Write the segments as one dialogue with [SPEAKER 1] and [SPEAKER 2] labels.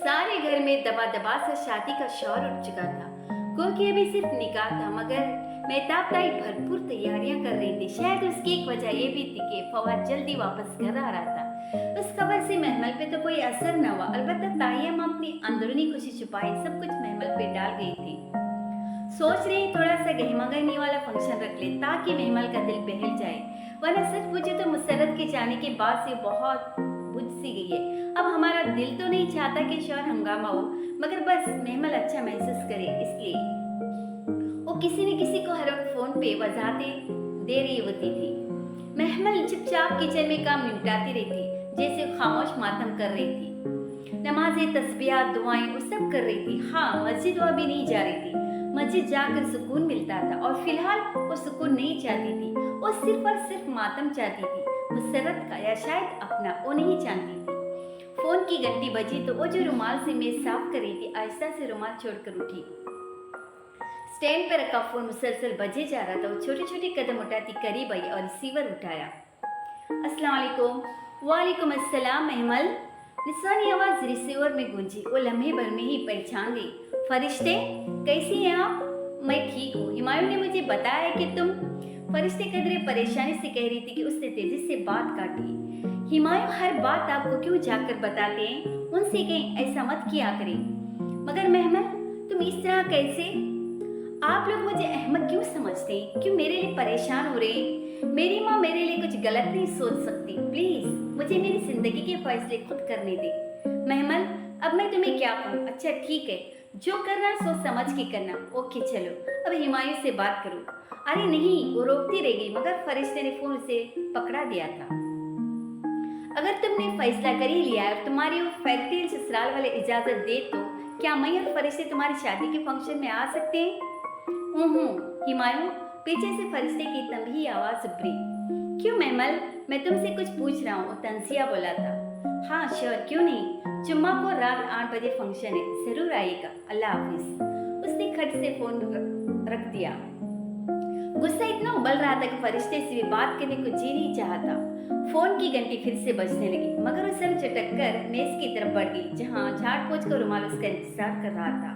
[SPEAKER 1] सारे घर में दबा दबा से शादी का शोर उठ चुका था, क्योंकि अभी सिर्फ निकाह था। मगर मेहताब ताई भरपूर तैयारियां कर रही थी। शायद उसकी एक वजह ये भी थी कि फवाद जल्दी वापस घर आ रहा था। उस खबर से महमल पे तो कोई असर न हुआ। अलबत्ता तायम अपनी अंदरूनी खुशी छुपाए सब कुछ महमल पे डाल गई थी। सोच रही थोड़ा सा गहमागनी वाला फंक्शन रख ले ताकि महमल का दिल बहल जाए, वरना सच पूछे तो मुसर्रत के जाने के बाद से बहुत बुझ सी गई है। अब हमारा दिल तो नहीं चाहता कि शोर हंगामा हो, मगर बस महमल अच्छा महसूस करे, इसलिए वो किसी न किसी को हर वक्त फोन पे वजाहतें दे रही होती थी। महमल चुपचाप किचन में काम निपटाती रहती, जैसे खामोश मातम कर रही थी। नमाजें, तस्बीहात, दुआएं वो सब कर रही थी। हाँ, मस्जिद वो अभी नहीं जा रही थी। मस्जिद जाकर सुकून मिलता था और फिलहाल वो सुकून नहीं चाहती थी। वो सिर्फ और सिर्फ मातम चाहती थी, मुसर्रत का या शायद अपना, वो नहीं चाहती थी। फोन की घंटी बजी तो वो जो रुमाल से मेज साफ कर रही थी आहिस्ता से रुमाल छोड़कर उठी। स्टैंड पर रखा फोन मुसलसल बजे जा रहा था। वो छोटे छोटे कदम उठाती करीब आई और रिसीवर उठाया। अस्सलाम वालेकुम। वालेकुम अस्सलाम। महमल, निस्वानी आवाज रिसीवर में गूंजी। वो लम्हे भर में ही पहचान गई। फरिश्ते, कैसी हैं आप? मैं ठीक हूँ। हुमायूं ने मुझे बताया कि तुम। फरिश्ते कदरे परेशानी से कह रही थी कि उसने तेजी से बात काटी। हुमायूं हर बात आपको क्यों जाकर बताते हैं? उनसे कहीं ऐसा मत किया करें। मगर महमल, तुम इस तरह कैसे? आप लोग मुझे अहमक क्यों समझते हैं? क्यों मेरे लिए परेशान हो रहे हैं? मेरी माँ मेरे लिए कुछ गलत नहीं सोच सकती। प्लीज मुझे मेरी जिंदगी के फैसले खुद करने दे। महमल, अब मैं तुम्हें क्या कहूँ? अच्छा ठीक है, जो करना सोच समझ के करना। ओके चलो, अब हुमायूं से बात करो। अरे नहीं, वो रोकती रह गई, मगर फरिश्ते ने फोन से पकड़ा दिया था। अगर तुमने फैसला कर ही लिया है, तुम्हारी वो फैक्ट्री ससुराल वाले इजाजत दे तो क्या मैं और फरिश्ते तुम्हारी शादी के फंक्शन में आ सकते हैं? हुमायूं, पीछे से फरिश्ते की तंबी आवाज उभरी। क्यों महमल, मैं तुमसे कुछ पूछ रहा हूँ, तंसिया बोला था। हाँ श्योर, क्यों नहीं। जुम्मा को रात 8 बजे फंक्शन है, जरूर आइएगा। अल्लाह हाफिज। उसने खट से फोन रख दिया। गुस्सा इतना उबल रहा था कि फरिश्ते से भी बात करने को जी नहीं चाहता। फोन की घंटी फिर से बजने लगी, मगर वो सर झटक कर मेज की तरफ बढ़ गई, जहाँ झाड़ पोंछ कर रुमाल उसका इंतजार कर रहा था।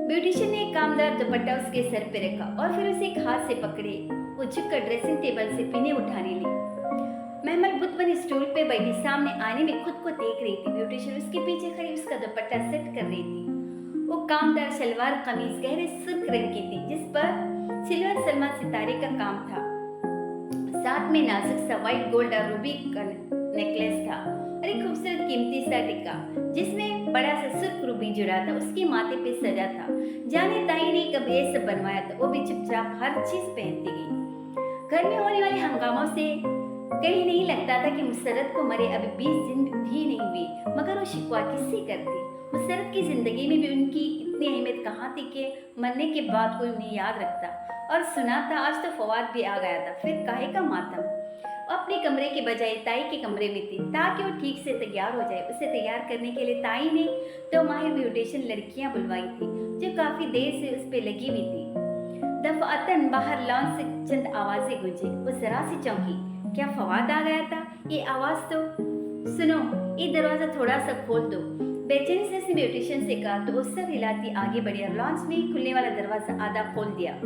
[SPEAKER 1] ब्यूटिशियन ने एक कामदार दुपट्टा उसके सर पे रखा और फिर उसे एक हाथ से पकड़े वो झुककर ड्रेसिंग टेबल से पीने उठाने ली। महमल बुत बनी स्टूल पे बैठी सामने आईने में खुद को देख रही थी। ब्यूटिशियन उसके पीछे खड़ी उसका दुपट्टा सेट कर रही थी। वो कामदार सलवार कमीज गहरे सुर्ख रंग की थी, जिस पर सिल्वर सलमान सितारे का काम था। साथ में नाजुक सा व्हाइट गोल्ड और रूबी का नेकलेस था और एक खूबसूरत कीमती सा टिक्का जिसमें बड़ा सा सुर्ख रूबी जुड़ा था, उसके माथे पे सजा था। जाने ताई ने कब ये सब बनवाया था। वो भी चुपचाप हर चीज पहनती गई। घर में होने वाले हंगामों से कहीं नहीं लगता था कि मुसर्रत को मरे अभी 20 दिन भी नहीं हुए, मगर वो शिकवा किससे करती? मुसर्रत की जिंदगी में भी उनकी इतनी अहमियत कहाँ थी कि मरने के बाद कोई उन्हें याद रखता। और सुना था आज तो फवाद भी आ गया था, फिर काहे का मातम। अपने कमरे के बजाय ताई के कमरे में थी ताकि वो ठीक से तैयार हो जाए। उसे तैयार करने के लिए ताई ने तो माहिर ब्यूटिशियन लड़कियां बुलवाई थी जो काफी देर से उस पे लगी हुई थी। दफअतन बाहर लॉन से चंद आवाजें गूंजी। वो जरा सी चौंकी। क्या फवाद आ गया था? ये आवाज तो सुनो, ये दरवाजा थोड़ा सा खोल दो, बेचैनी से ब्यूटिशियन से कहा तो वो सर हिलाती आगे बढ़ी और लॉन्च में खुलने वाला दरवाजा आधा खोल दिया।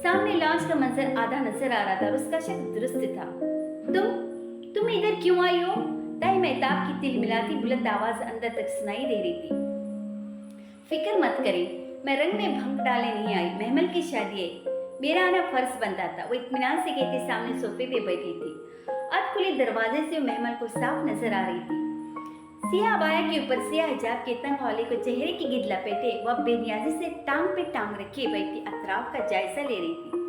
[SPEAKER 1] सामने लॉन्च का मंजर आधा नजर आ रहा था और उसका शक दुरुस्त था। तुम इधर क्यों आई हो? ताई मेहताब की तिलमिलाती बुलंद आवाज अंदर तक सुनाई दे रही थी। फिक्र मत करें, मैं रंग में भंग डाले नहीं आई। महमल की शादी है, मेरा आना फर्ज बनता था। वो इत्मीनान से कहते सामने सोफे पे बैठी थी। अब खुले दरवाजे से महमल को साफ नजर आ रही थी। सिया अबाया के ऊपर सिया हिजाब के तंग हौले को चेहरे की गिद लपेटे वह बेनियाजी से टांग पे टांग रखे बैठी अतराफ का जायजा ले रही थी।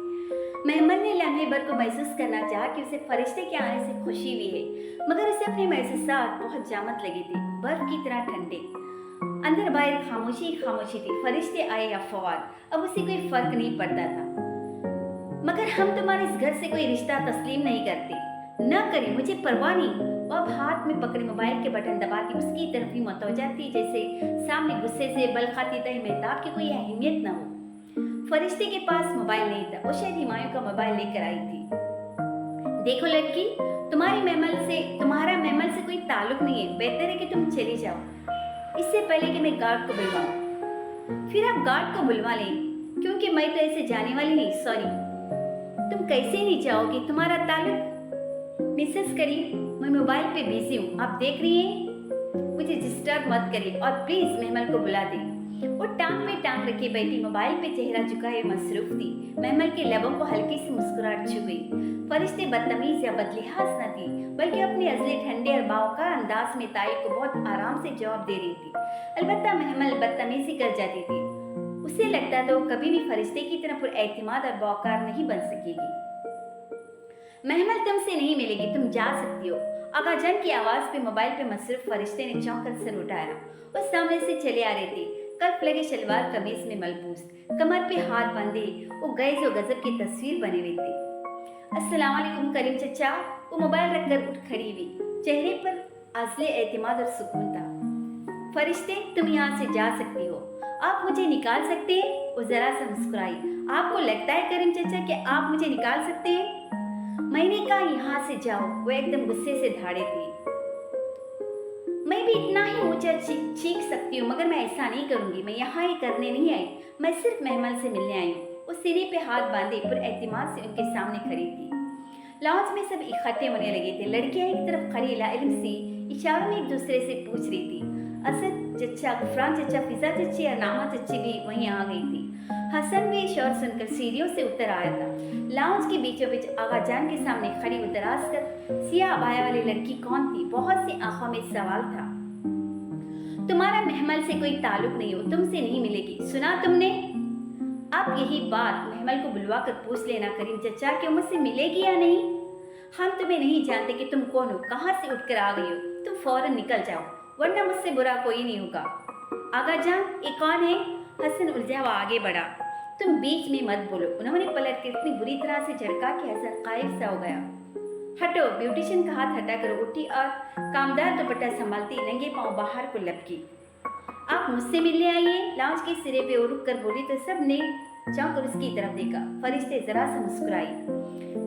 [SPEAKER 1] महमल ने लम्हे भर को महसूस करना चाहा कि उसे फरिश्ते के आने से खुशी हुई है, मगर उसे अपने महसूसात बहुत जामत लगी थी, बर्फ की तरह ठंडे। अंदर बाहर खामोशी खामोशी थी। फरिश्ते आए या फवाद, अब उसे कोई फर्क नहीं पड़ता था। मगर हम तुम्हारे इस घर से कोई रिश्ता तस्लीम नहीं करते। न करें, मुझे परवाह नहीं। वो अब हाथ में पकड़े मोबाइल के बटन दबाती उसकी तरफ ही मतवजा थी, जैसे सामने गुस्से से बल खाती तय मेहताब की कोई अहमियत न हो। फरिश्ते के पास मोबाइल नहीं था, वो शायद हुमायूं का मोबाइल लेकर आई थी। देखो लड़की, तुम्हारा महमल से कोई ताल्लुक नहीं है, बेहतर है कि तुम चली जाओ। اس سے پہلے کہ میں گارڈ کو بلواؤں۔ پھر آپ گارڈ کو بلوا لیں، کیونکہ میں تو ایسے جانے والی نہیں۔ سوری، تم کیسے نہیں جاؤ گی؟ تمہارا تعلق؟ مسز کریم، میں موبائل پہ بزی ہوں، آپ دیکھ رہی ہیں؟ مجھے ڈسٹرب مت کریے اور پلیز محمل کو بلا دیں۔ وہ ٹانگ پہ ٹانگ رکھے بیٹھی موبائل پہ چہرہ جھکائے مصروف تھی۔ محمل کے لبوں کو ہلکی سی مسکراہٹ چھو گئی۔ فرشتے بدتمیز یا بدلحاظ نہ تھی، بلکہ اپنے ازلی ٹھنڈے اور باوقار انداز میں تائی کو بہت آرام سے جواب دے رہی تھی۔ البتہ محمل بدتمیزی کر جاتی تھی، اسے لگتا تو وہ کبھی بھی فرشتے کی طرح پر اعتماد اور باوقار نہیں بن سکے گی۔ محمل تم سے نہیں ملے گی، تم جا سکتی ہو۔ آقا جان کی آواز پہ موبائل پہ مصروف فرشتے نے چونک کر سر اٹھایا۔ وہ سامنے سے چلے آ رہے تھے، کلف لگے شلوار قمیص میں ملبوس، کمر پہ ہاتھ باندھے وہ غیظ و غضب کی تصویر بنے ہوئے تھے۔ السلام علیکم کریم چچا۔ وہ موبائل رکھ کر اٹھ کھڑی ہوئی، چہرے پر عزل اعتماد اور سکون تھا۔ فرشتے، تم یہاں سے جا سکتی ہو، آپ مجھے نکال سکتے ہیں؟ وہ ذرا سا مسکرائی۔ آپ کو لگتا ہے کریم چچا کہ آپ مجھے نکال سکتے ہیں؟ میں نے کہا یہاں سے جاؤ۔ وہ ایک دم غصے سے دھاڑے تھی۔ میں بھی اتنا ہی اونچا چیخ سکتی ہوں، مگر میں ایسا نہیں کروں گی۔ میں یہاں یہ کرنے نہیں آئی، میں صرف محمل سے ملنے آئی ہوں۔ وہ سینے پہ ہاتھ باندھے پر اعتماد سے ان کے سامنے کھڑی تھی۔ لاؤنج میں سب اکٹھے ہونے لگے تھے۔ لڑکیاں ایک طرف کھڑی لا علم سے اشاروں میں ایک دوسرے سے پوچھ رہی تھی۔ اسد چچا، غفران چچا، فضا چچی اور نامہ چچی بھی وہیں آ گئی تھی۔ حسن بھی شور سن کر سیڑھیوں سے اتر آیا تھا۔ لاؤنج کے بیچوں بیچ آغا جان کے سامنے کھڑی وہ دراز کر سیاہ عبایا والی لڑکی کون تھی؟ بہت سی آنکھوں میں سوال تھا۔ تمہارا محمل سے کوئی تعلق نہیں ہو، تم سے نہیں ملے گی، سنا تم نے؟ آپ یہی بات محمل کو بلوا کر پوچھ لینا کریم چچا کہ مجھ سے ملے گی یا نہیں۔ ہم تمہیں نہیں جانتے کہ تم کون ہو، کہاں سے اٹھ کر آ گئی ہو، تم فوراً نکل جاؤ، ورنہ مجھ سے برا کوئی نہیں ہوگا۔ آغا جان، یہ کون ہے؟ حسن الجھا ہوا آگے بڑھا۔ تم بیچ میں مت بولو۔ انہوں نے پلٹ کر اتنی بری طرح سے جھڑکا کہ حسن قائب سا ہو گیا۔ ہٹو۔ بیوٹیشن کا ہاتھ ہٹا کر اٹھی اور کامدار دوپٹہ سنبھالتی ننگے پاؤں باہر کو لپکی۔ آپ مجھ سے ملنے آئیے؟ لاؤنج کے سرے پہ وہ رک کر بولی تو سب نے چونک کر اس کی طرف دیکھا۔ فرشتے ذرا سا مسکرائی۔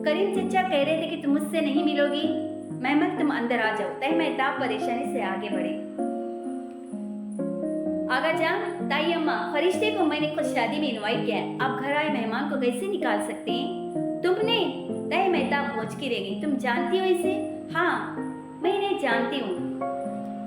[SPEAKER 1] کریم چچا کہہ رہے تھے کہ تم مجھ سے نہیں ملو گی۔ محمد، تم اندر آ جاؤ۔ تہ مہتاب پریشانی سے آگے بڑھے۔ آغا جان، تائی اماں، فرشتے کو میں نے خود شادی میں انوائٹ کیا ہے، آپ گھر آئے مہمان کو کیسے نکال سکتے ہیں؟ تم نے؟ تہ مہتاب پہنچ کی رہ گئی۔ تم جانتی ہو اسے؟ ہاں، میں انہیں جانتی ہوں۔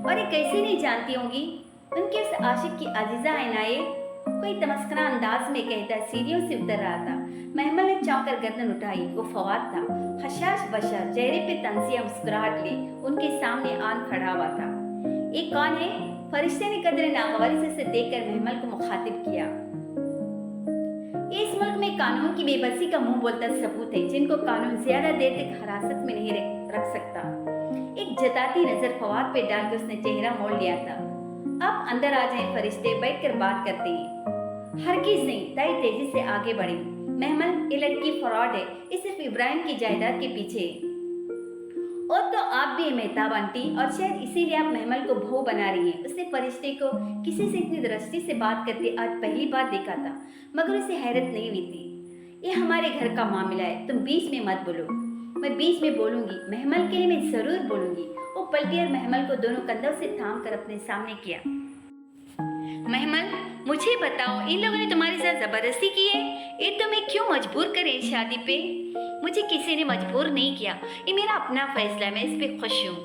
[SPEAKER 1] اور یہ کیسے نہیں جانتی ہوں گی؟ ان کے اس عاشق کی عزیزہ عنایے، کوئی تمسخرہ انداز میں کہتا سیڑھیوں سے اتر رہا تھا۔ محمل نے چونک کر گردن اٹھائی۔ وہ فواد تھا، حشاش بشر، چہرے پہ طنزیہ مسکراہٹ لے ان کے سامنے آن کھڑا ہوا تھا۔ یہ کون ہے؟ فرشتے نے قدر ناگواری سے اسے دیکھ کر محمل کو مخاطب کیا۔ اس ملک میں قانون کی بے بسی کا منہ بولتا ثبوت ہے، جن کو قانون زیادہ دیر تک حراست میں نہیں رکھ سکتا۔ ایک جتاتی نظر فواد پہ ڈال کے اس نے چہرہ موڑ لیا تھا۔ آپ اندر آ جائیں فرشتے، بیٹھ کر بات کرتے ہیں۔ ہرگز نہیں۔ تائی تیزی سے آگے بڑھی۔ محمل، یہ لڑکی فراڈ ہے، یہ صرف ابراہیم کی جائیداد کے پیچھے ہے۔ اور تو آپ بھی مہتاب آنٹی، اور شاید اسی لیے آپ محمل کو بہو بنا رہی ہیں۔ اس نے فرشتے کو کسی سے اتنی درستی سے بات کرتے آج پہلی بار دیکھا تھا، مگر اسے حیرت نہیں ہوئی تھی۔ یہ ہمارے گھر کا معاملہ ہے، تم بیچ میں مت بولو۔ میں بیچ میں بولوں گی، محمل کے لیے میں ضرور بولوں گی۔ وہ پلٹی اور محمل کو دونوں کندھوں سے تھام کر اپنے سامنے کیا۔ محمل، مجھے بتاؤ، ان لوگوں نے تمہارے ساتھ زبردستی کی ہے؟ یہ تمہیں کیوں مجبور کرے اس شادی پہ؟ مجھے کسی نے مجبور نہیں کیا، یہ میرا اپنا فیصلہ ہے، میں اس پہ خوش ہوں۔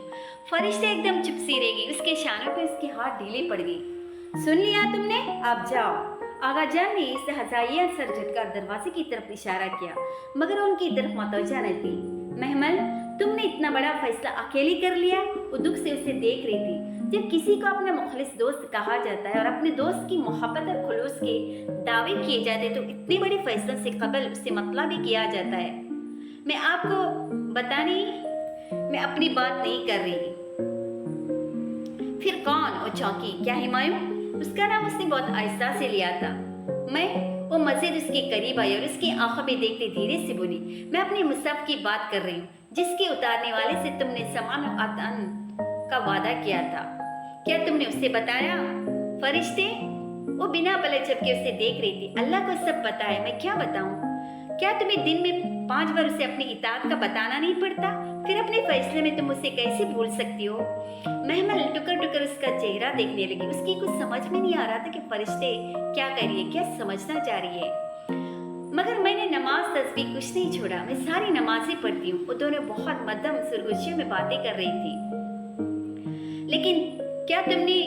[SPEAKER 1] فرشتے ایک دم چپ سی رہ گئی، اس کے شانوں پہ اس کے ہاتھ ڈھیلے پڑ گئی۔ سن لیا تم نے؟ آپ جاؤ۔ آغا جان نے استہزائیہ سر جھٹکا دروازے کی طرف اشارہ کیا، مگر ان کی طرف متوجہ نہ تھی۔ محمل، تم نے اتنا بڑا فیصلہ اکیلی کر لیا؟ وہ دکھ سے اسے دیکھ رہی تھی۔ جب کسی کو اپنا مخلص دوست کہا جاتا ہے اور اپنے دوست کی محبت اور خلوص کے دعوے کیے جاتے تو اتنے بڑے فیصلوں سے قبل اس سے مطلب بھی کیا جاتا ہے۔ میں آپ کو میں اپنی بات نہیں کر رہی۔ پھر کون؟ وہ چونکی۔ کیا ہمایوں؟ اس کا نام اس نے بہت آہستہ سے لیا تھا۔ وہ مزید اس کے قریب آئی اور اس کی آنکھوں میں دیکھتے دھیرے سے بولی، میں اپنے مصحف کی بات کر رہی ہوں، جس کے اتارنے والے سے تم نے سمان و عطن کا وعدہ کیا تھا۔ کیا تم نے اسے بتایا؟ فرشتے، وہ بنا پلک جھپکے اسے دیکھ رہی تھی۔ اللہ کو سب پتا ہے، میں کیا بتاؤں؟ کیا تمہیں دن میں 5 بار اسے اپنی اطاعت کا بتانا نہیں پڑتا؟ फिर अपने फैसले में तुम उसे कैसे भूल सकती हो? महमल टुकर टुकर उसका चेहरा देखने लगी। उसकी कुछ समझ में नहीं आ रहा था कि फरिश्ते क्या कह रही है, क्या समझना चाह रही है। मगर मैंने नमाज तस्बीह कुछ नहीं छोड़ा, मैं सारी नमाजें पढ़ती हूँ। वो दोनों बहुत मध्यम सुरगुशियों में बातें कर रही थी। लेकिन क्या तुमने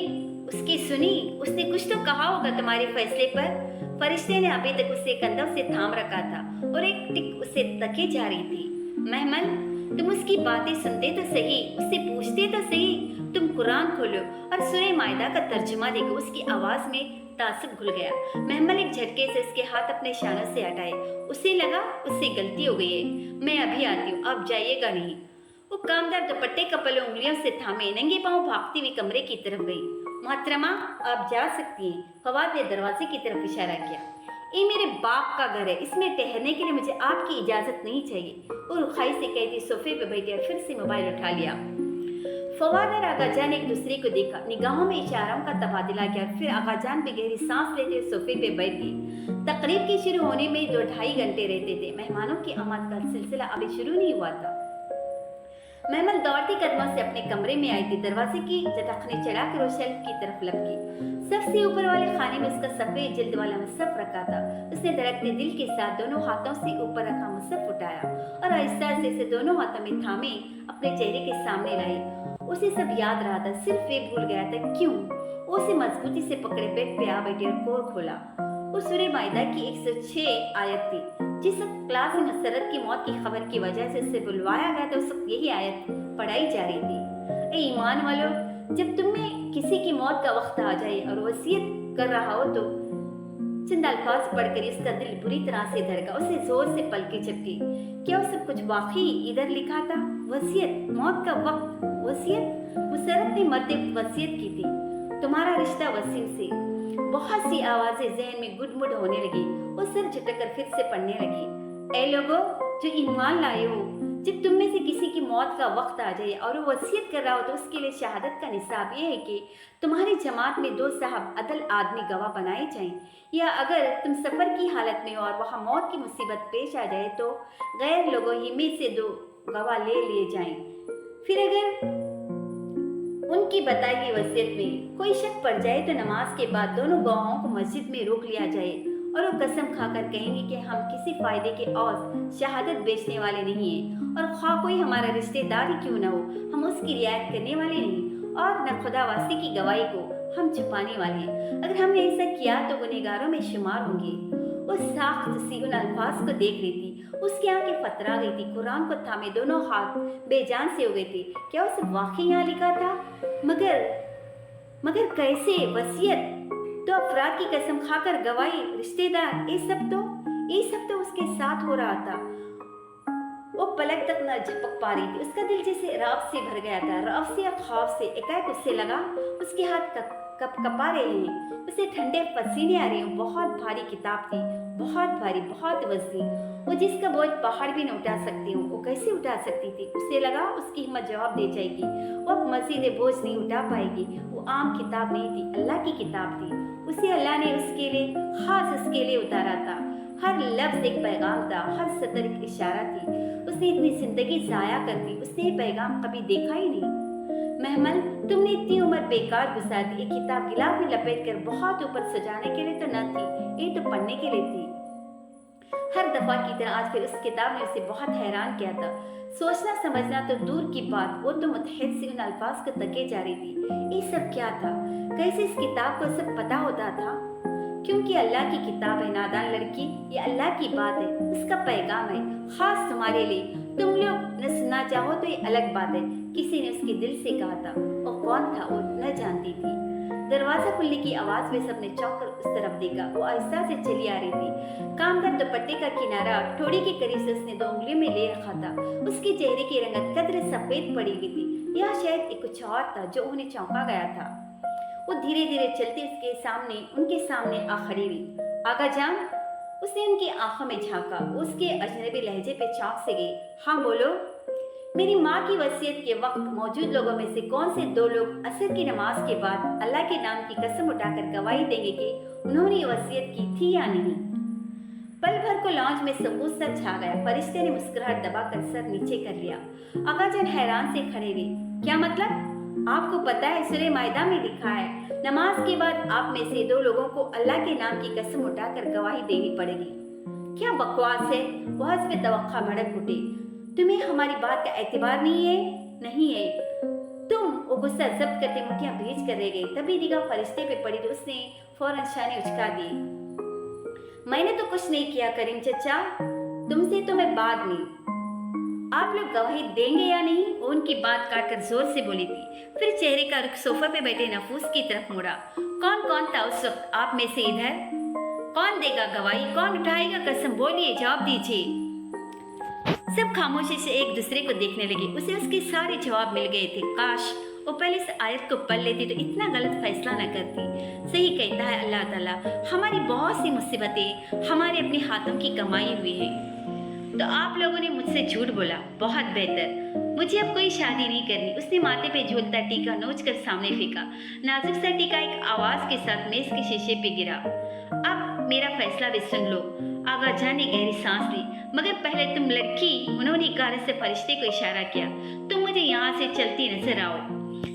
[SPEAKER 1] उसकी सुनी? उसने कुछ तो कहा होगा तुम्हारे फैसले पर। फरिश्ते ने अभी तक उसे कंधों से थाम रखा था और एक टिक उसे तके जा रही थी। महमल, तुम उसकी बातें सुनते तो सही, उससे पूछते तो सही। तुम कुरान खोलो और सूरह माइदा का तर्जुमा देखो। उसकी आवाज में तासुब घुल गया। महमल एक झटके से उसके हाथ अपने शानों से हटाए। उसे लगा उससे गलती हो गई है। मैं अभी आती हूँ, आप जाइएगा नहीं। वो कामदार दुपट्टे का पल्लू उंगलियों से थामे नंगे पांव भागती हुई कमरे की तरफ गई। मोहतरमा, आप जा सकती हैं। फवाद ने दरवाजे की तरफ इशारा किया। ये मेरे बाप का घर है, इसमें ठहरने के लिए मुझे आपकी इजाजत नहीं चाहिए। वो रुखाई से कहती सोफे पे बैठी और फिर से मोबाइल उठा लिया। फवाद और आगाजान एक दूसरे को देखा, निगाहों में इशारों का तबादला किया। फिर आगाजान भी गहरी सांस लेते हुए सोफे पे बैठ गई। तकरीब के शुरू होने में 2-2.5 घंटे रहते थे। मेहमानों की आमद का सिलसिला अभी शुरू नहीं हुआ था। महमल दौड़ती कदमों से अपने कमरे में आई थी। दरवाजे की जटखनी चढ़ाकर वो शेल्फ की तरफ लपकी। सबसे ऊपर वाले खाने में उसका सफेद जिल्द वाला मुसहफ रखा था। उसने धड़कते दिल के साथ दोनों हाथों से ऊपर रखा मुसहफ उठाया और आहिस्ता से इसे दोनों हाथों में थामे अपने चेहरे के सामने लाई। उसे सब याद रहा था, सिर्फ वे भूल गया था क्यों। वो उसे मजबूती से पकड़े बेड पे आ बैठी और कोर खोला। उस सूरह माइदा की 106 आयत थी। जिस क्लास में मसरत की मौत की खबर की वजह से उसे बुलवाया गया था, उस वक्त यही आयत पढ़ाई जा रही थी। ए ईमान वालों, जब तुम में किसी की मौत का वक्त आ जाए और वसीयत कर रहा हो तो चंद अल्फाज पढ़कर उसका दिल बुरी तरह से धड़का। उसे जोर से पलके झपकी। क्या वो सब कुछ वाकई इधर लिखा था? वसीयत, मौत का वक्त, वसीयत। मुसरत ने मरते वसीयत की थी, तुम्हारा रिश्ता वसीम से। बहुत सी आवाजें जहन में गुडमुड होने लगी। वो सिर झटककर फिर से पढ़ने लगी। ए लोगों जो ईमान लाए हो, जब तुम में से किसी की मौत का वक्त आ जाए और वो वसीयत कर रहा हो तो उसके लिए शहादत का निसाब ये है कि तुम्हारी जमात में 2 साहब अदल आदमी गवाह बनाए जाएं, या अगर तुम सफर की हालत में हो और वहाँ मौत की मुसीबत पेश आ जाए तो गैर लोगों ही में से 2 गवाह ले लिए जाएं। फिर अगर उनकी बताई हुई वसीयत में कोई शक पड़ जाए तो नमाज के बाद दोनों गवाहों को मस्जिद में रोक लिया जाए और वो कसम खाकर कहेंगे कि हम किसी फायदे के और शहादत बेचने वाले नहीं हैं, और ख्वाह कोई हमारा रिश्तेदार ही क्यों न हो, हम उसकी रियायत करने वाले नहीं और न खुदावासी की गवाही को हम छुपाने वाले हैं। अगर हमने ऐसा किया तो गुनहगारों में शुमार होंगे। वो साख्त सी उन अल्फाज को देख रही थी। उसकी आंखें फतरा गई थी। कुरान को थामे दोनों हाथ बेजान से हो गए थे। क्या उसे वाकई यहाँ लिखा था? मगर कैसे? वसीयत तो अफराद की कसम खाकर गवाही, रिश्तेदार, ये सब तो उसके साथ हो रहा था। वो पलक तक न झपक पा रही थी। उसका दिल जैसे रौब से भर गया था। रौब से या खौफ से। एकाएक उससे लगा उसके हाथ कपा रहे हैं, उसे ठंडे पसीने आ रहे हैं। बहुत भारी किताब थी, बहुत भारी, बहुत वजनी। वो जिसका बोझ पहाड़ भी न उठा सकती हूँ, वो कैसे उठा सकती थी? उसे लगा उसकी हिम्मत जवाब दे जाएगी। वो अब मजीद बोझ नहीं उठा पाएगी। वो आम किताब नहीं थी, अल्लाह की किताब थी। उसे अल्लाह ने उसके लिए, खास उसके लिए उतारा था। हर लफ्ज एक पैगाम था, हर सतर एक इशारा थी। उसने इतनी जिंदगी जाया कर दी, उसने ये पैगाम कभी देखा ही नहीं। महमल, तुमने इतनी उम्र बेकार गुजार दी। एक किताब गिलाफ में लपेट कर बहुत ऊपर सजाने के लिए तो न थी, ये तो पढ़ने के लिए थी। हर दफा की तरह आज फिर उस किताब ने उसे बहुत हैरान किया था। सोचना समझना तो दूर की बात, वो तो मुतहद से उन अल्फाज को तके जा रही थी। ये सब क्या था? कैसे इस किताब को सब पता होता था? क्योंकि अल्लाह की किताब है नादान लड़की, ये अल्लाह की बात है, उसका पैगाम है, खास तुम्हारे लिए। तुम लोग न सुनना चाहो तो ये अलग बात है। किसी ने उसके दिल से कहा था। वो कौन था वो न जानती थी। दरवाजा खुलने की आवाज में सबने चौंक कर उस तरफ देखा। वो आहिस्ता से चली आ रही थी। कामदार दुपट्टे का किनारा ठोड़ी के करीब से उसने 2 उंगलियों में ले रखा था। उसके चेहरे की रंगत कदर सफेद पड़ी हुई थी। यह शायद एक कुछ और था जो उन्हें चौंका गया था। वो धीरे धीरे चलते उनके सामने आ खड़ी हुई। आगा जान, उसने उनकी आंखों में झांका। उसके अजनबी लहजे पे चौंक से गई। हाँ बोलो। मेरी माँ की वसीयत के वक्त मौजूद लोगों में से कौन से 2 लोग असर की नमाज के बाद अल्लाह के नाम की कसम उठाकर गवाही देंगे कि उन्होंने वसीयत की थी या नहीं? पल भर को लॉन्च में सुकून सा छा गया। फरिश्ते ने मुस्कुराहट दबाकर सर नीचे कर लिया। आगाजान हैरान से खड़े रहे। क्या मतलब? आपको पता है सूरह माइदा में लिखा है, नमाज के बाद आप में से 2 लोगों को अल्लाह के नाम की कसम उठाकर गवाही देनी पड़ेगी। क्या बकवास है? वो हस्ब तवक्का भड़क उठे। तुम्हें हमारी बात का एतबार नहीं है? नहीं है तुम। वो गुस्सा जब्त करते मुठ्ठियां भींच कर रह गई। तभी निगाह फरिश्ते पे पड़ी तो उसने फौरन शाने उचका दी। मैंने तो कुछ नहीं किया करीम चचा, तुमसे तो मैं बाद में। आप लोग गवाही देंगे या नहीं? वो उनकी बात काटकर जोर से बोली थी। फिर चेहरे का रुख सोफा पे बैठे नफूस की तरफ मुड़ा। कौन कौन था उस वक्त आप में से इधर? कौन देगा गवाही? कौन उठाएगा कसम? बोलिए, जवाब दीजिए। सब खामोशी से एक दूसरे को देखने लगे। उसे उसके सारे जवाब मिल गए थे। काश वो पहले इस आयत को पढ़ लेती तो इतना गलत फैसला न करती। सही कहता है अल्लाह ताला, हमारी बहुत सी मुसीबतें हमारे अपने हाथों की कमाई हुई हैं। तो आप लोगों ने मुझसे झूठ बोला। बहुत बेहतर, मुझे अब कोई शादी नहीं करनी। उसने माथे पे झूलता टीका नोच कर सामने फेंका। नाजुक सा टीका एक आवाज के साथ मेज के शीशे पे गिरा। अब मेरा फैसला भी सुन लो। आगा जान ने गहरी सांस ली। मगर पहले तुम लड़की, उन्होंने इशारे से फरिश्ते को इशारा किया, तुम मुझे यहाँ से चलती नजर आओ।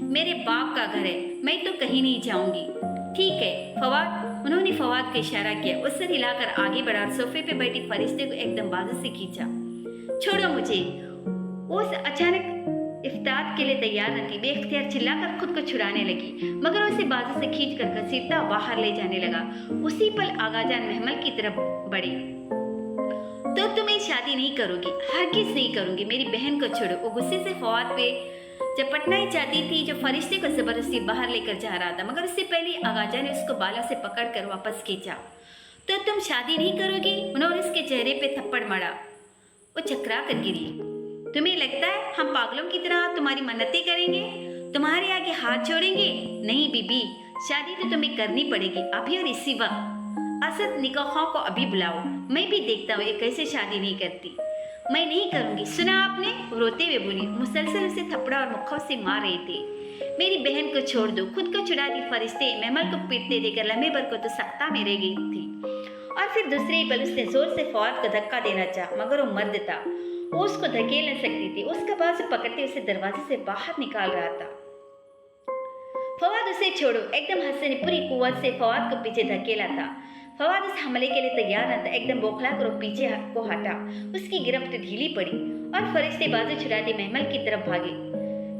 [SPEAKER 1] मेरे बाप का घर है, मैं तो कहीं नहीं जाऊंगी। ठीक है फवाद, उन्होंने फवाद को इशारा किया। उस सर हिलाकर आगे बढ़ा और सोफे पे बैठी फरिश्ते को एकदम बाजू से खींचा। छोड़ो मुझे। वो अचानक इफ्तार के लिए तैयार न थी। बेख्तियार चिल्लाकर खुद को छुड़ाने लगी, मगर उसे बाजू से खींचकर घसीटता बाहर ले जाने लगा। उसी पल आगाजान महमल की तरफ बढ़ी। तो तुम्हें शादी नहीं करोगी? हरगिज़ नहीं करूंगी। मेरी बहन को छोड़ो। वो गुस्से से फवाद पे झपटना ही चाहती थी जो फरिश्ते को जबरदस्ती बाहर लेकर जा रहा था, मगर उससे पहले आगाजा ने उसको बालों से पकड़कर वापस खींचा। तो तुम शादी नहीं करोगी? उन्होंने उसके चेहरे पे थप्पड़ मारा। वो चकरा कर गिरी। तुम्हें लगता है हम पागलों की तरह तुम्हारी मन्नतें करेंगे, तुम्हारे आगे हाथ जोड़ेंगे? नहीं बीबी, शादी तो तुम्हें करनी पड़ेगी, अभी और इसी वक्त। असद निकाह को अभी बुलाओ, मैं भी देखता हूँ ये कैसे शादी नहीं करती। मैं नहीं करूंगी, सुना आपने? रोते हुए बोली। मुसलसल उसे थप्पड़ा और मुक्खों से मार रहे थे। मेरी बहन को छोड़ दो। खुद को छुड़ा दी फरिश्ते महमल को पीटते देकर लम्हे भर को तो सख्ता में रह गई थी। और फिर दूसरे ही पल उसने जोर से फवाद को धक्का देना चाहा, मगर वो मर्द था, वो उसको धकेल न सकती थी। उसका बाजू पकड़ते उसे दरवाजे से बाहर निकाल रहा था। फवाद, उसे छोड़ो। एकदम हंस ने पूरी कुव्वत से फवाद को पीछे धकेला था। फवाद उस हमले के लिए तैयार न था। एकदम बौखला कर पीछे को हटा। उसकी गिरफ्त ढीली पड़ी और फरिश्ते बाजू छुड़ाते महमल की तरफ भागे,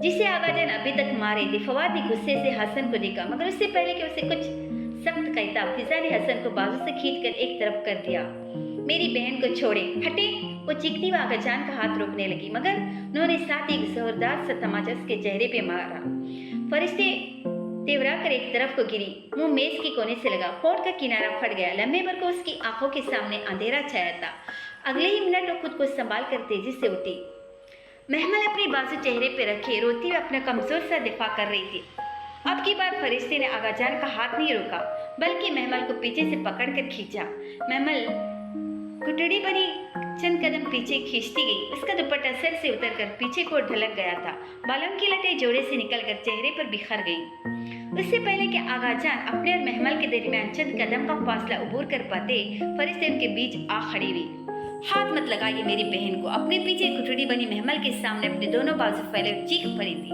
[SPEAKER 1] जिसे आगाजान अभी तक मारे थे। फवाद ने गुस्से से हसन को देखा, मगर उससे पहले कि उसे कुछ सख्त कहता, फिजा ने हसन को बाजू से खींचकर एक तरफ कर दिया। मेरी बहन को छोड़े, हटे। वो चीखती हुई आगाजान का हाथ रोकने लगी, मगर उन्होंने साथ ही एक जोरदार सा तमाचा उसके चेहरे पे मारा। फरिश्ते तेवरा कर एक तरफ को गिरी। मुंह मेज के कोने से लगा। होंठ का किनारा फट गया। लम्हे भर को उसकी आंखों के सामने अंधेरा छाया था। अगले ही मिनट वो खुद को संभाल कर तेजी से उठी। महमल अपनी बाजू चेहरे पे रखे रोती हुए अपना कमजोर सा दिफा कर रही थी। अब की बार फरिश्ते ने आगाजान का हाथ नहीं रोका, बल्कि महमल को पीछे से पकड़कर खींचा। महमल घुटड़ी बनी चंद कदम पीछे खींचती गई। उसका दुपट्टा सर से उतरकर पीछे को ढलक गया था। बालों की लटें जोड़े से निकलकर चेहरे पर बिखर गई। उससे पहले कि आगाजान अपने और महमल के दरमियान चंद कदम का फासला उबूर कर पाते, फरिश्ते उनके बीच आ खड़ी हुई। हाथ मत लगाइए मेरी बहन को। अपने पीछे घुटड़ी बनी महमल के सामने अपने दोनों बाजू फैले चीख पड़ी थी।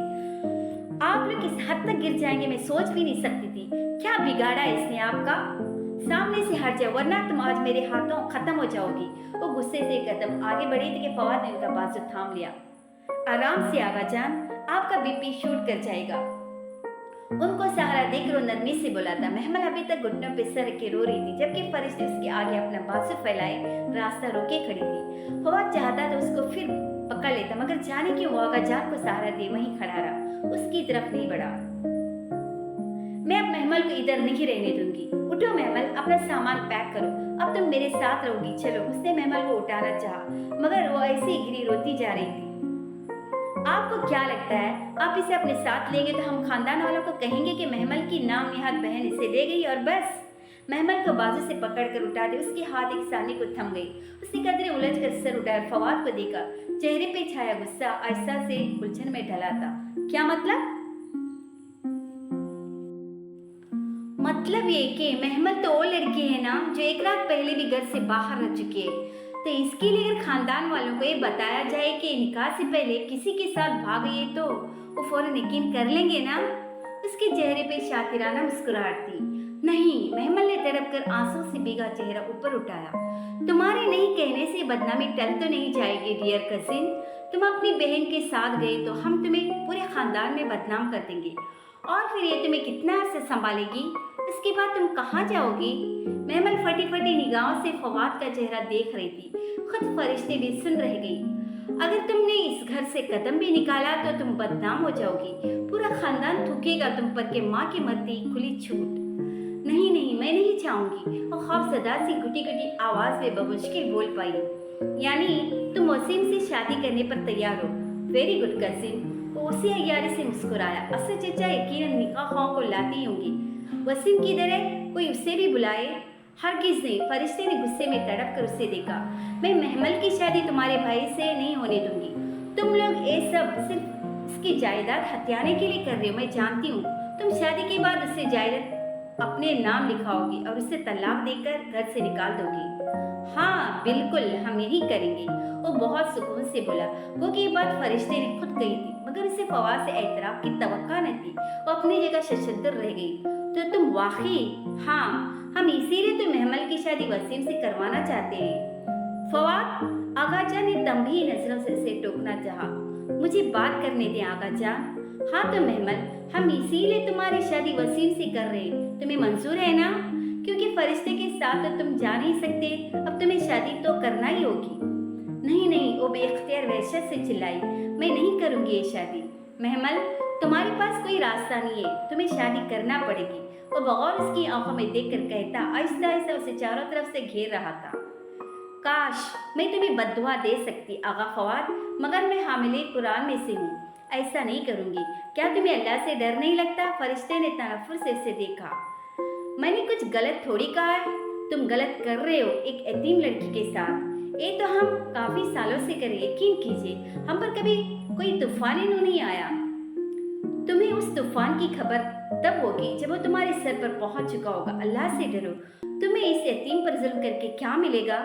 [SPEAKER 1] आप लोग किस हद तक गिर जाएंगे मैं सोच भी नहीं सकती थी। क्या बिगाड़ा इसने आपका? सामने से हट जाओ, वरना तुम आज मेरे हाथों खत्म हो जाओगी। वो गुस्से से एक कदम आगे बढ़ी थी कि फवाद ने उनका बाजू थाम लिया। आराम से आगाजान, आपका बीपी शूट कर जाएगा। उनको सहारा देकर वो नरमी से बोला था। महमल अभी तक घुटनों पे सर के रो रही थी, जबकि फरिश्ते उसके आगे अपना बाजू फैलाए रास्ता रोके खड़ी थी। फवाद चाहता था उसको फिर पकड़ लेता, मगर जाने क्यों वो आगाजान को सहारा दे वहीं खड़ा रहा, उसकी तरफ नहीं बढ़ा। मैं अब महमल को इधर नहीं रहने दूंगी। उठो महमल, अपना सामान पैक करो, अब तुम मेरे साथ रहोगी। चलो। उसने महमल को उठाना चाहा, मगर वो ऐसे ही गिरी रोती जा रही थी। आपको क्या लगता है आप इसे अपने साथ लेंगे तो हम खानदान वालों को कहेंगे कि महमल की नाम निहाद बहन इसे ले गई और बस? महमल को बाजू से पकड़कर उठा दे। उसके हाथ एक सानी को थम गई। उसने कदरे उलझकर सर उठाया, फवाद को देखा। चेहरे पे छाया गुस्सा आहिस्ता से उलझन में ढला था। क्या मतलब? मतलब ये कि महमल तो वो लड़की है ना जो एक रात पहले भी घर से बाहर रह चुकी है, तो इसके लिए अगर खानदान वालों को ये बताया जाए कि निकाह से पहले किसी के साथ भाग गई है तो वो फौरन यकीन कर लेंगे ना। उसके चेहरे पे शातिराना मुस्कुराहट थी। नहीं, महमल ने तड़प कर आंसू से भीगा चेहरा ऊपर उठाया। तुम्हारे नहीं कहने से बदनामी टल तो नहीं जाएगी डियर कजिन। तुम अपनी बहन के साथ गए तो हम तुम्हें पूरे खानदान में बदनाम कर देंगे, और फिर ये तुम्हें कितना अर्से संभालेगी। इसके बाद तुम कहाँ जाओगी। महमल फटी फटी निगाहों से फवाद का चेहरा देख रही थी। खुद फरिश्ते भी सुन रह गई। अगर तुमने इस घर से कदम भी निकाला तो तुम बदनाम हो जाओगी। पूरा खानदान थूकेगा तुम पर के माँ की मरती खुली छूट। नहीं नहीं, मैं नहीं चाहूंगी। और खौफजदा सी घुटी घुटी आवाज में बमुश्किल बोल पाई। यानी तुम वसीम से शादी करने पर तैयार हो। Very good cousin. वो उसी अय्यारी से मुस्कुराया। असद चचा यकीनन निकाह ख्वाह को लाती होंगी। वसीम किधर है, कोई उसे भी बुलाए। हरगिज़ नहीं, फरिश्ते ने गुस्से में तड़प कर उसे देखा। मैं महमल की शादी तुम्हारे भाई से नहीं होने दूंगी। तुम लोग ये सब सिर्फ उसकी जायदाद हथियाने के लिए कर रहे हो, मैं जानती हूँ। तुम शादी के बाद उससे जायदाद अपने नाम लिखाओगी और उसे तलाक देकर घर से निकाल दोगी। हाँ बिल्कुल, हम यही करेंगे। वो बहुत सुकून से बोला, क्योंकि ये बात फरिश्ते ने खुद कही थी, मगर उसे फवाद से एतराफ की तवक्का न थी। वो अपनी जगह शशद्र रह गई। तो तुम वाकई? हाँ, हम इसीलिए तो महमल की शादी वसीम से करवाना चाहते हैं। फवाद, आगाजान ने तंबी नजरों से उसे टोकना चाहा। मुझे बात करने दें आगाजान। हाँ तो महमल, हम इसीलिए तुम्हारी शादी वसीम से कर रहे हैं। तुम्हें मंजूर है ना? क्योंकि फरिश्ते के साथ तो तुम जा नहीं सकते, अब तुम्हें शादी तो करना ही होगी। नहीं नहीं, वो बेख्तियार वहशत से चिल्लाई, मैं नहीं करूंगी ये शादी। महमल, तुम्हारे पास कोई रास्ता नहीं है, तुम्हें शादी करना पड़ेगी। वो बगौर उसकी आंखों में देखकर कहता आहिस्ता आहिस्ता उसे चारों तरफ से घेर रहा था। काश मैं तुम्हें बद्दुआ दे सकती आगा फवाद, मगर मैं हामिले कुरान में से हूँ, ऐसा नहीं करूंगी। क्या तुम्हें अल्लाह से डर नहीं लगता? फरिश्ते ने तनफ्फुर से उसे देखा। मैंने कुछ गलत थोड़ी कहा है। तुम गलत कर रहे हो एक यतीम लड़की के साथ। ये तो हम काफी सालों से करें, यकीन कीजिए। हम पर कभी कोई तूफान ही नहीं आया। तुम्हें उस तूफान की खबर तब होगी जब वो तुम्हारे सर पर पहुंच चुका होगा। अल्लाह से डरो। तुम्हें इस यतीम पर जुल्म करके क्या मिलेगा?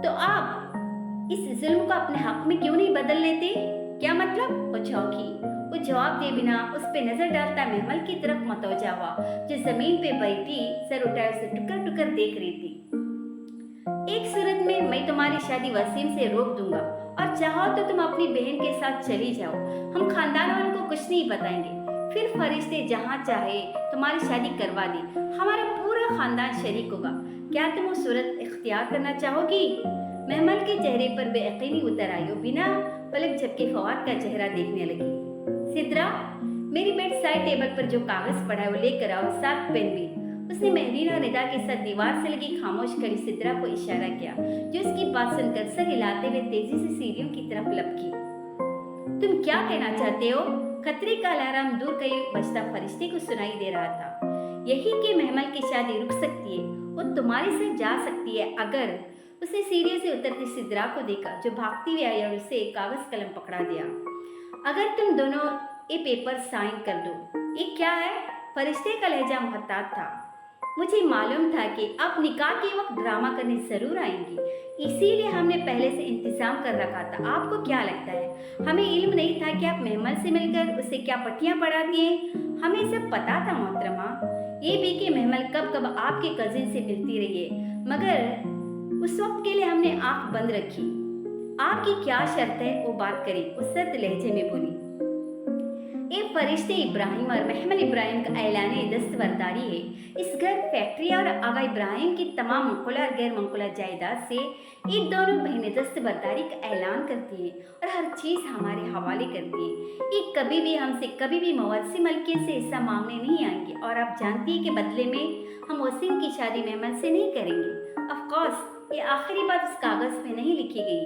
[SPEAKER 1] तो आप इस जुल्म को अपने हक में क्यों नहीं बदल लेते? क्या मतलब? वो चौंकी। वो जवाब दे बिना उस पे नजर डालता महमल की तरफ मतवजा हुआ, जो जमीन पे बैठी सर उठाए उसे टुकर टुकर देख रही थी। एक सूरत में मैं तुम्हारी शादी वसीम से रोक दूंगा, और चाहो तो तुम अपनी बहन के साथ चली जाओ। हम खानदान वालों को कुछ नहीं बताएंगे। फिर फरिश्ते जहाँ चाहे तुम्हारी शादी करवा दी। हमारा पूरा खानदान शरीक होगा। क्या तुम वो सूरत इख्तियार करना चाहोगी? महमल के चेहरे पर बेयकीनी उतर आई। बिना पलक झपके फवाद का चेहरा देखने लगी। सिद्रा, मेरी बेड साइड टेबल पर जो कागज पड़ा है वो लेकर आओ, साथ पेन भी। उसने महरीन और निदा के साथ दीवार से लगी खामोश खड़ी सिद्रा को इशारा किया, जो उसकी बात सुनकर सर हिलाते हुए तेजी से सीढ़ियों की तरफ लपकी। तुम क्या कहना चाहते हो? खतरे का अलार्म दूर कहीं बजता फरिश्ते को सुनाई दे रहा था। यही कि महमल की शादी रुक सकती है, वो तुम्हारे साथ जा सकती है अगर। उसने सीढ़ियों से उतरती सिद्रा को देखा, जो भागती हुई आई और उसे कागज कलम पकड़ा दिया। अगर तुम दोनों ये पेपर साइन कर दो। ये क्या है? फरिश्ते का लहजा मुहतात था। मुझे मालूम था कि आप निकाह के वक्त ड्रामा करने जरूर आएंगी, इसीलिए हमने पहले से इंतजाम कर रखा था। आपको क्या लगता है हमें इल्म नहीं था कि आप महमल से मिलकर उसे क्या पट्टियां पढ़ाती हैं? हमें सब पता था मोहतरमा, ये भी कि महमल कब कब आपके कजिन से मिलती रही है, मगर उस वक्त के लिए हमने आंख बंद रखी। आपकी क्या शर्त है वो बात करें, वो सर्द लहजे में बोली। ये फरिश्ते इब्राहिम और महमल इब्राहिम का ऐलाने दस्तबरदारी है। इस घर, फैक्ट्री और आगा इब्राहिम की तमाम मंकुला और गैर मंकुला जायदाद से ये दोनों बहनें दस्तबरदारी का ऐलान करती हैं और हर चीज़ हमारे हवाले करती हैं। ये कभी भी हमसे कभी भी मवसी मलके से हिस्सा मांगने नहीं आएंगे, और आप जानती हैं कि बदले में हम वसीम की शादी महमल से नहीं करेंगे। ऑफ कोर्स ये आखिरी बात उस कागज में नहीं लिखी गई।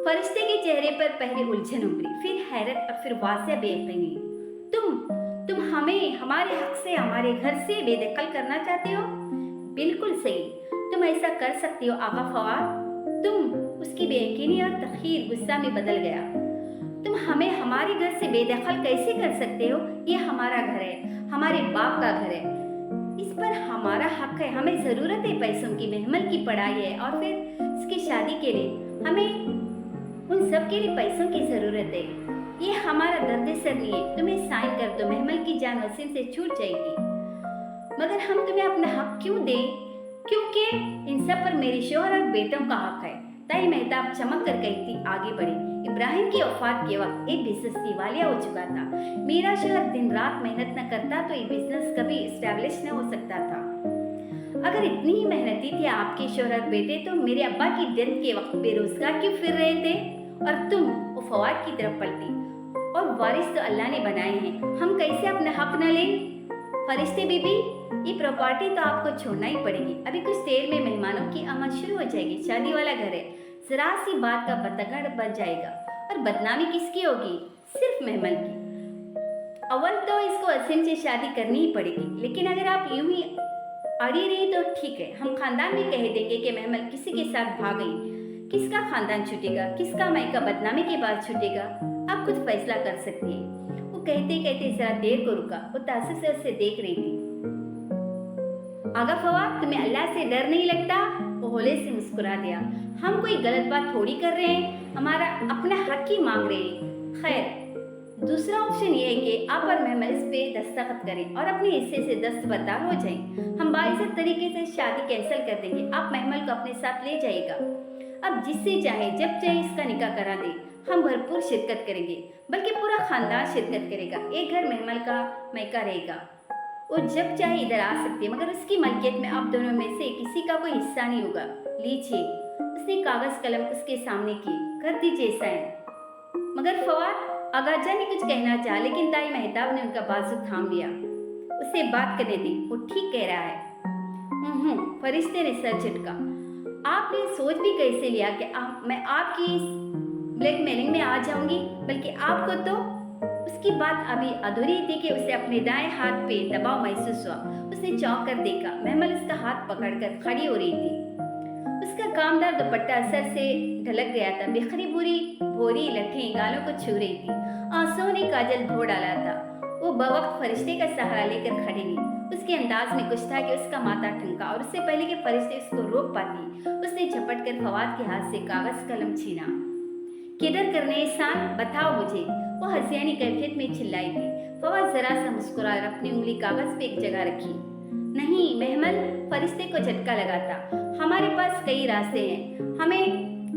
[SPEAKER 1] फरिश्ते के चेहरे पर पहले उलझन उभरी, फिर हैरत और फिर वाज़ेह बेयकीनी। तुम हमें हमारे हक से, हमारे घर से बेदखल करना चाहते हो? बिल्कुल सही, तुम ऐसा कर सकती हो आगा फवाद। उसकी बेयकीनी और तखीर गुस्सा में बदल गया। तुम हमें हमारे घर से बेदखल कैसे कर सकते हो? ये हमारा घर है, हमारे बाप का घर है। हमारा हक है, हमें ज़रूरत है पैसों की, महमल की पढ़ाई है और फिर उसकी शादी के लिए हमें उन सब के लिए पैसों की ज़रूरत है। ये हमारा दर्द सर नहीं है, तुम्हें साइन कर दो, महमल की जान वसीम से छूट जाएगी। मगर हम तुम्हें अपना हक क्यों दें? क्योंकि इन सब पर मेरे शोहर और बेटों का हक है। ताई मेहताब चमक कर कहती आगे बढ़ी। इब्राहिम की वफात के वक्त एक बिजनेस दिवालिया हो चुका था। मेरा शोहर दिन रात मेहनत न करता तो ये बिजनेस कभी एस्टेब्लिश न हो सकता था। अगर इतनी ही मेहनती थे आपके शोहर और बेटे तो मेरे अब्बा की डेथ के वक्त बेरोजगार क्यों फिर रहे थे और तुम वो फवाद की तरफ पलटी? और वारिस तो अल्लाह ने बनाए हैं, हम कैसे अपना हक न लें? फरिश्ते बीबी, ये प्रॉपर्टी तो आपको छोड़ना ही पड़ेगी। अभी कुछ देर में मेहमानों की आमद शुरू हो जाएगी। शादी वाला घर है, जरा सी बात का बतंगड़ बन जाएगा। और बदनामी किसकी होगी? सिर्फ मेहमान की। अव्वल तो इसको असीम से शादी करनी ही पड़ेगी, लेकिन अगर आप यूं ही अड़ी रही तो ठीक है, हम खानदान में कह देंगे कि मेहमान किसी के साथ भाग गई। किसका खानदान छूटेगा, किसका मायका बदनामी के बाद छूटेगा, आप खुद फैसला कर सकती है। वो कहते कहते जरा देर को रुका। वो तासुब से उसे देख रही थी। आगा फवाद, तुम्हें अल्लाह से डर नहीं लगता? वो होले से मुस्कुरा दिया। हम कोई गलत बात थोड़ी कर रहे हैं, हमारा अपना हक ही मांग रहे हैं। खैर, दूसरा ऑप्शन ये है कि आप और मेहमान इस पे दस्तखत करें और अपने हिस्से से दस्तबरदार हो जाएं। हम बाइज्जत तरीके से शादी कैंसिल कर देंगे। आप मेहमान को अपने साथ ले जाइएगा। अब जिससे चाहे जब चाहे इसका निकाह करा दे, हम भरपूर शिरकत करेंगे, बल्कि पूरा खानदान शिरकत करेगा। एक घर मेहमान का मैका रहेगा, वो जब चाहे इधर आ सकती है, मगर उसकी मलकियत में आप दोनों में से किसी का कोई हिस्सा नहीं होगा। लीजिए। उसने कागज कलम उसके सामने की। कर दीजिए साइन। मगर फवाद, आगाजा ने कुछ कहना चाहा, लेकिन ताई मेहताब ने उनका बाजू थाम लिया। उसे बात करने दी, वो ठीक कह रहा है। फरिश्ते ने सर झटका। आपने सोच भी कैसे लिया कि मैं आपकी ब्लैकमेलिंग में आ जाऊंगी? बल्कि आपको तो उसकी बात अभी अधूरी थी कि उसे अपने दाएं हाथ पे दबाव महसूस हुआ। उसने चौंक कर देखा। महमल उसका हाथ पकड़कर खड़ी हो रही थी। उसका कामदार दुपट्टा सर से ढलक गया था। बिखरी भोरी लठें गालों को छू रही थी। आंसुओं ने काजल धो डाला था। वो बवक्त फरिश्ते का सहारा लेकर खड़ी हुई। उसके अंदाज में कुछ था कि उसका माथा ठनका और उससे पहले कि फरिश्ते उसको रोक पाती, उसने झपट कर फवाद के हाथ से कागज कलम छीना। किधर करने एहसान, बताओ मुझे, वो हंसियानी कैफियत में चिल्लाई थी। फवाद जरा सा मुस्कुरा और अपनी उंगली कागज पे एक जगह रखी। नहीं महमल, फरिश्ते को झटका लगा था। हमारे पास कई रास्ते हैं, हमें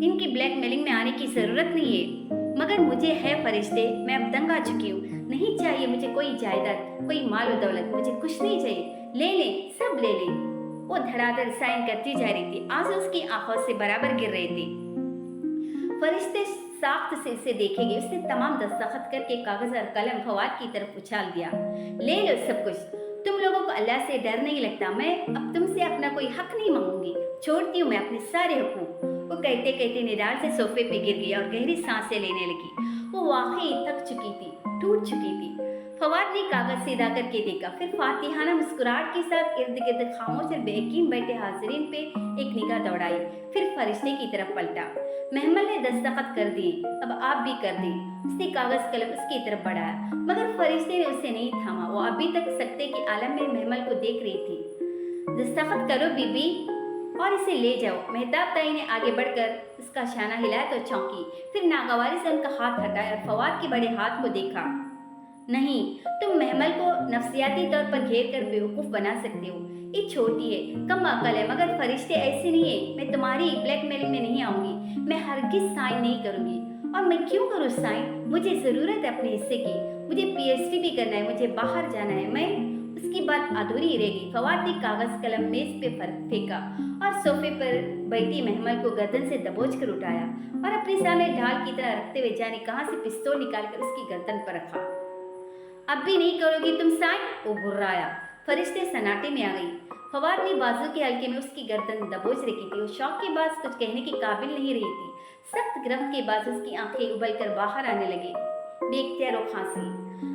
[SPEAKER 1] इनकी ब्लैकमेलिंग में आने की जरूरत नहीं है। मगर मुझे है फरिश्ते, मैं अब दंग आ चुकी हूँ। नहीं चाहिए मुझे कोई जायदाद, कोई माल व दौलत, मुझे कुछ नहीं चाहिए। ले लें, सब ले लें। वो धड़ाधड़ साइन करती जा रही थी। आंसू उसकी आंखों से बराबर गिर रहे थे। फरिश्ते साख्त से उसे देखेंगे। उसने तमाम दस्तखत करके कागज और कलम फवाद की तरफ उछाल दिया। ले लो सब कुछ। तुम लोगों को अल्लाह से डर नहीं लगता? मैं अब तुमसे अपना कोई हक नहीं मांगूंगी। छोड़ती हूँ मैं अपने सारे हुकूक। वो कहते कहते निडाल से सोफे पे गिर गई और गहरी सांसें लेने लगी। वो वाकई थक चुकी थी, टूट चुकी थी। फवाद ने कागज सीधा करके देखा, फिर फातिहाना मुस्कुराहट के साथ इर्द गिर्द खामोश और बेयकीन बैठे हाजिरीन पे एक निगाह दौड़ाई, फिर फरिश्ते की तरफ पलटा। महमल ने दस्तखत कर दिए। अब आप भी कर दें। उसने कागज कलम उसकी तरफ बढ़ाया, मगर फरिश्ते ने उसे नहीं थामा। वो अभी तक सकते के आलम में महमल को देख रही थी। दस्तखत करो बीबी और इसे ले जाओ। मेहताब ताई ने आगे बढ़कर उसका शाना हिलाया तो चौंकी, फिर नागवारी से उनका हाथ हटाया और फवाद के बड़े हाथ को देखा। नहीं, तुम महमल को नफ्सियाती तौर पर घेर कर बेवकूफ बना सकते हो। ये छोटी है, कम अकल है, मगर फरिश्ते ऐसे नहीं है। मैं तुम्हारी ब्लैकमेलिंग में नहीं आऊंगी। मैं हरगिज साइन नहीं करूंगी। और मैं क्यों करूँ साइन? मुझे जरूरत है अपने हिस्से की। मुझे पीएचडी भी करना है, मुझे बाहर जाना है। मैं उसकी बात अधूरी रहेगी। फवाद ने कागज कलम मेज पे फेंका और सोफे पर बैठी महमल को गर्दन से दबोच कर उठाया और अपने सामने ढाल की तरह रखते हुए जाने कहां से पिस्तौल निकालकर उसकी गर्दन पर रखा। अब भी नहीं करोगी तुम साइन? वो गुर्राया। फरिश्ते सन्नाटे में आ गई। फवाद ने बाजू के हल्के में उसकी गर्दन दबोच रखी थी। वो शौक के बाद कुछ कहने के काबिल नहीं रही थी। सख्त गिरफ्त के बाद उसकी आंखें उबल कर बाहर आने लगी। बेख्तियार खांसी।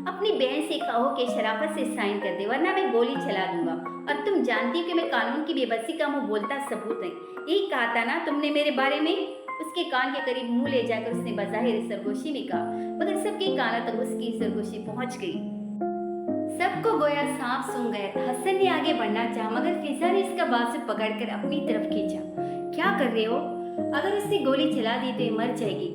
[SPEAKER 1] अपनी बहन से कहो कि शराफत से साइन कर दे, वरना मैं गोली चला दूंगा। और तुम जानती हो कि मैं कानून की बेबसी का मुंह बोलता सबूत है। यही कहा था ना तुमने मेरे बारे में? उसके कान के करीब मुंह ले जाकर उसने बज़ाहिर सरगोशी में कहा, मगर सबके कानों तक उसकी सरगोशी पहुंच गई। सबको गोया सांप सूंघ गया। हसन ने आगे बढ़ना चाहा मगर फिजा ने उसका बाजू पकड़कर अपनी तरफ खींचा। क्या कर रहे हो? अगर उसने गोली चला दी तो ये मर जाएगी।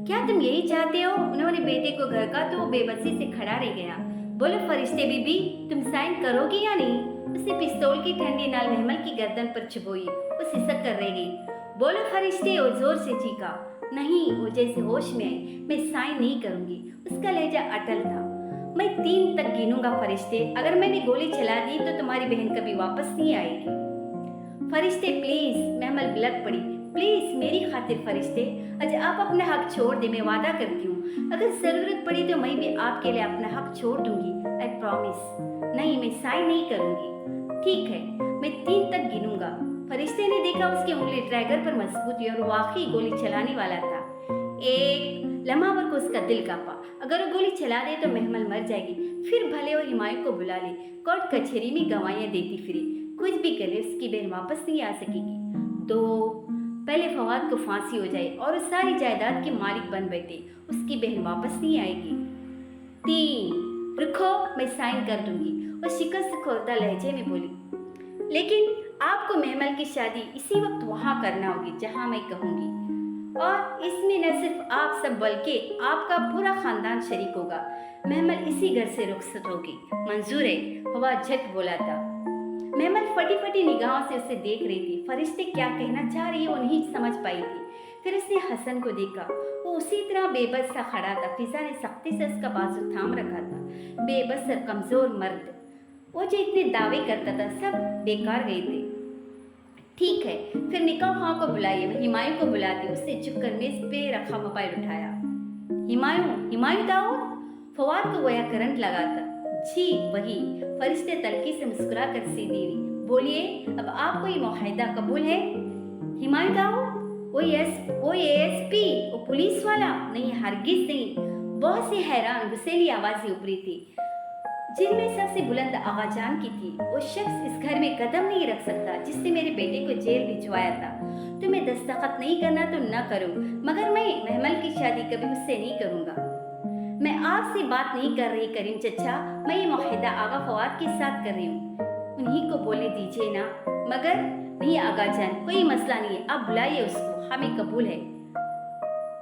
[SPEAKER 1] क्या तुम यही चाहते हो? उन्होंने बेटे को घर का तो वो बेबसी से खड़ा रह गया। बोलो फरिश्ते बीबी, तुम साइन करोगी या नहीं? उसने पिस्तौल की ठंडी नाल महमल की गर्दन पर चुभोई। वो सिसक कर रह गई। बोलो फरिश्ते, वो जोर से चीखा। नहीं, वो जैसे होश में आई। मैं साइन नहीं करूंगी। उसका लहजा अटल था। मैं 3 तक गिनूंगा फरिश्ते। अगर मैंने गोली चला दी तो तुम्हारी बहन कभी वापस नहीं आएगी। फरिश्ते प्लीज, महमल बिलक पड़ी। प्लीज मेरी खातिर फरिश्ते, आज आप अपना हक छोड़ दे। मैं वादा करती हूँ अगर जरूरत पड़ी तो मैं भी आपके लिए अपना हक छोड़ दूंगी। I promise. नहीं, मैं साइन नहीं करूंगी। ठीक है, मैं 3 तक गिनूंगा। फरिश्ते ने देखा उसकी उंगली ट्रैगर पर मजबूत हुई और वाकई गोली चलाने वाला था। 1। लम्हा भर को उसका दिल कांपा। अगर वो गोली चला दे तो महमल मर जाएगी। फिर भले वो हिमायू को बुला ले। कोर्ट कचहरी में गवाहियां देती फिरे। कुछ भी करे उसकी बहन वापस नहीं आ सकेगी। 2। पहले फवाद को फांसी हो जाए और उस सारी जायदाद के मालिक बन बैठे। उसकी बहन वापस नहीं आएगी। 3। रुको, मैं साइन कर दूंगी। वो शिकस्त खोरदा लहजे में बोली। लेकिन आपको महमल की शादी इसी वक्त वहां करना होगी जहां मैं कहूंगी, और इसमें न सिर्फ आप सब बल्कि आपका पूरा खानदान शरीक होगा। महमल इसी घर से रुखसत होगी। मंजूर है, हवा झट बोला था। महमल फटी फटी निगाहों से उसे देख रही थी। फरिश्ते क्या कहना चाह रही है वो नहीं समझ पाई थी। फिर उसने हसन को देखा। वो उसी तरह बेबस सा खड़ा था। फिजा ने सख्ती से उसका बाजू थाम रखा था। बेबस और कमजोर मर्द, वो जो इतने दावे करता था, सब बेकार गए थे। ठीक है, फिर निकाह खां को बुलाइए। मैं हिमायू को बुलाती। उसने झुककर मेज पे रखा मोबाइल उठाया। हिमायू दाऊद? फवाद को गोया करंट लगा था। जी वही। फरिश्ते तलखी से मुस्कुरा कर सीधी हुई। बोलिए, अब आपको ये मुआहिदा कबूल है? हिमायू दाऊद? वो एएसपी, वो पुलिस वाला? नहीं, हरगिज नहीं। बहुत सी हैरान गुस्सेली आवाजें उभरी थी, जिनमें सबसे बुलंद आगा जान की थी। वो शख्स इस घर में कदम नहीं रख सकता जिसने मेरे बेटे को जेल भिजवाया था। तुम्हें दस्तखत नहीं करना तो न करो, मगर मैं महमल की शादी कभी उससे नहीं करूंगा। मैं आपसे बात नहीं कर रही करीम चचा, मैं ये मुआहिदा आगा फवाद के साथ कर रही हूँ। उन्हीं को बोले दीजिए ना। मगर नहीं आगा जान, कोई मसला नहीं है, आप बुलाइए उसको, हमें कबूल है।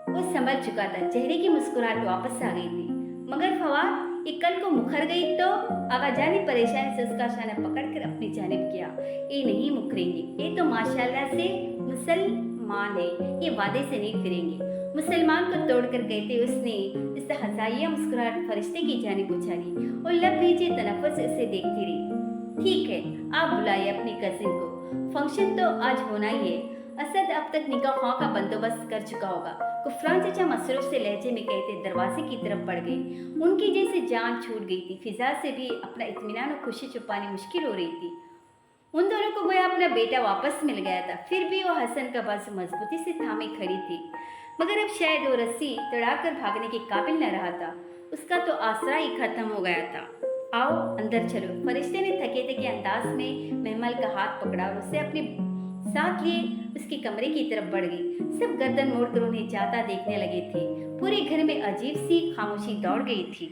[SPEAKER 1] वो संभल चुका था। चेहरे की मुस्कुराहट वापस आ गई थी। मगर फवाद, ये कल को मुखर गई तो? आगा जान ने परेशानी से उसका शाना पकड़कर अपनी जानिब किया। ये नहीं मुकरेंगे, ये तो माशाल्लाह से मुसलमान है, ये वादे से नहीं फिरेंगे। मुसलमान को तोड़कर कहते उसने इस्तहज़ाइया मुस्कुराहट फरिश्ते की जानिब उछाली और लब भीजे तनफ्फुस से उसे देखती रही। ठीक है, आप बुलाइए अपनी कजिन को, फंक्शन तो आज होना ही है। असद अब तक निकाह खां का बंदोबस्त कर चुका होगा। कुफरान चचा मसरूफ से लहजे में कहते दरवाजे की तरफ बढ़ गई। उनकी जैसे जान छूट गई थी। फिजा से भी अपना इत्मीनान और खुशी छुपानी मुश्किल हो रही थी। उन दोनों को गोया अपना बेटा वापस मिल गया था। फिर भी वो हसन का बाजू मजबूती से थामे खड़ी थी, मगर अब शायद वो रस्सी तड़ाकर भागने के काबिल न रहा था। उसका तो आसरा ही खत्म हो गया था। आओ अंदर चलो। फरिश्ते ने थके थके अंदाज में महमल का हाथ पकड़ा और उसे अपने साथ लिए उसके कमरे की तरफ बढ़ गई। सब गर्दन मोड़कर उन्हें जाता देखने लगे थे। पूरे घर में अजीब सी खामोशी दौड़ गई थी।